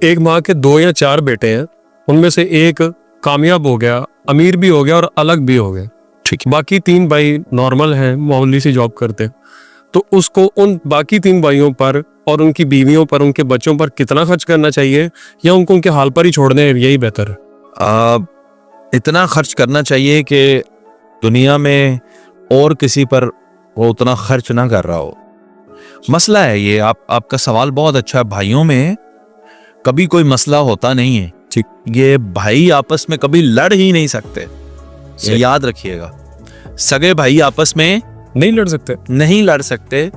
एक माँ के 2 या 4 बेटे हैं, उनमें से एक कामयाब हो गया, अमीर भी हो गया और अलग भी हो गया, ठीक। बाकी 3 भाई नॉर्मल हैं, मामूली सी जॉब करते हैं। तो उसको उन बाकी 3 भाइयों पर और उनकी बीवियों पर, उनके बच्चों पर कितना खर्च करना चाहिए, या उनको उनके हाल पर ही छोड़ने यही बेहतर है? इतना खर्च करना चाहिए कि दुनिया में और किसी पर वो उतना खर्च ना कर रहा हो। मसला है ये, आपका सवाल बहुत अच्छा है। भाइयों में कभी कोई मसला होता नहीं है, ठीक। ये भाई आपस में कभी लड़ ही नहीं सकते, ये याद रखिएगा। सगे भाई आपस में नहीं लड़ सकते।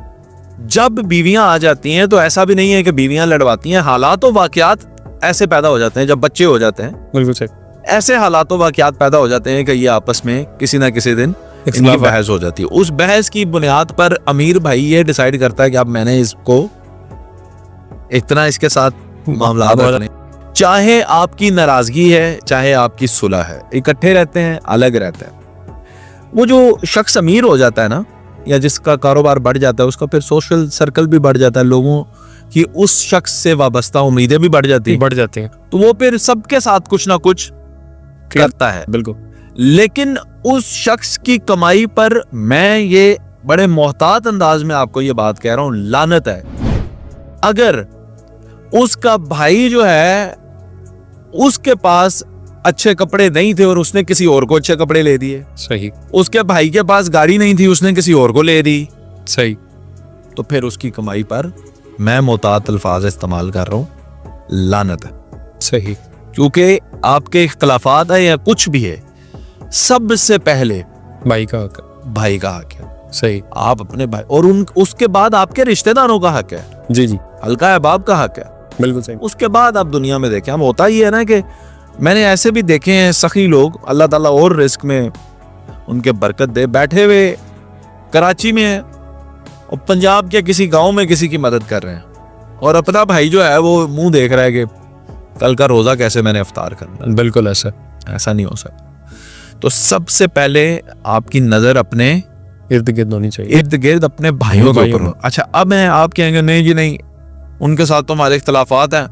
जब बीवियां आ जाती हैं तो ऐसा भी नहीं है कि बीवियां लड़वाती हैं, हालात और वाकयात ऐसे पैदा हो जाते हैं। जब बच्चे हो जाते हैं, बिल्कुल सही, ऐसे हालात और वाकयात पैदा हो जाते हैं कि ये आपस में किसी ना किसी दिन इनकी बहस हो जाती है। उस बहस की बुनियाद पर अमीर भाई ये डिसाइड करता है कि अब मैंने इसको इतना इसके साथ मामला रखने, चाहे आपकी नाराजगी है चाहे आपकी सुलह है, इकट्ठे रहते हैं अलग रहते हैं। वो जो शख्स अमीर हो जाता है ना, या जिसका कारोबार बढ़ जाता है, उसका फिर सोशल सर्कल भी बढ़ जाता है, लोगों की उस शख्स से वाबस्ता उम्मीदें भी बढ़ जाती हैं, तो वो फिर सबके साथ कुछ ना कुछ करता है, बिल्कुल। लेकिन उस शख्स की कमाई पर मैं ये बड़े मोहतात अंदाज में आपको ये बात कह रहा हूं, लानत है। अगर उसका भाई जो है उसके पास अच्छे कपड़े नहीं थे और उसने किसी और को अच्छे कपड़े ले दिए, सही। उसके भाई के पास गाड़ी नहीं थी, उसने किसी और को ले दी, सही। तो फिर उसकी कमाई पर मैं मोहतात अल्फाज इस्तेमाल कर रहा हूं, लानत है, सही। क्योंकि आपके इख्तलाफात है या कुछ भी है, सबसे पहले भाई का हक है, सही। आप अपने भाई और उसके बाद आपके रिश्तेदारों का हक है, जी जी, हल्का अहबाब का हक है, बिल्कुल सही। उसके बाद आप दुनिया में देखें। हम होता ही है ना कि मैंने ऐसे भी देखे हैं सखी लोग, अल्लाह ताला और रिस्क में उनके बरकत दे, बैठे हुए कराची में है और पंजाब के किसी गांव में किसी की मदद कर रहे हैं, और अपना भाई जो है वो मुंह देख रहा है कि कल का रोजा कैसे मैंने इफ्तार करना। बिल्कुल ऐसा नहीं हो सकता। तो सबसे पहले आपकी नजर अपने इर्द गिर्द होनी चाहिए, इर्द गिर्द अपने भाइयों के ऊपर। अच्छा, अब मैं आप कहेंगे नहीं जी नहीं, उनके साथ तो हमारे इख्तलाफात हैं।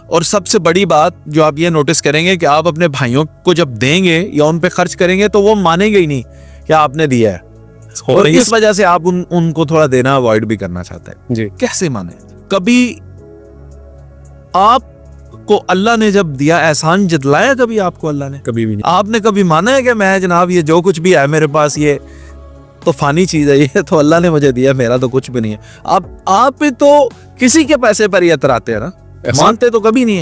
और सबसे बड़ी बात जो आप ये नोटिस करेंगे कि आप अपने भाइयों को जब देंगे या उन पे खर्च करेंगे तो वो मानेंगे ही नहीं कि आपने दिया है, और इस वजह से आप उनको थोड़ा देना अवॉइड भी करना चाहते हैं जी। कैसे माने? कभी आपको अल्लाह ने जब दिया, एहसान जतलाया कभी आपको अल्लाह ने? कभी भी नहीं। आपने कभी माना है कि मैं जनाब ये जो कुछ भी है मेरे पास ये तो फानी चीज है, ये तो अल्लाह ने मुझे दिया, मेरा तो कुछ भी नहीं है। आप तो किसी के पैसे पर ही इतराते हैं ना, मानते तो कभी नहीं है।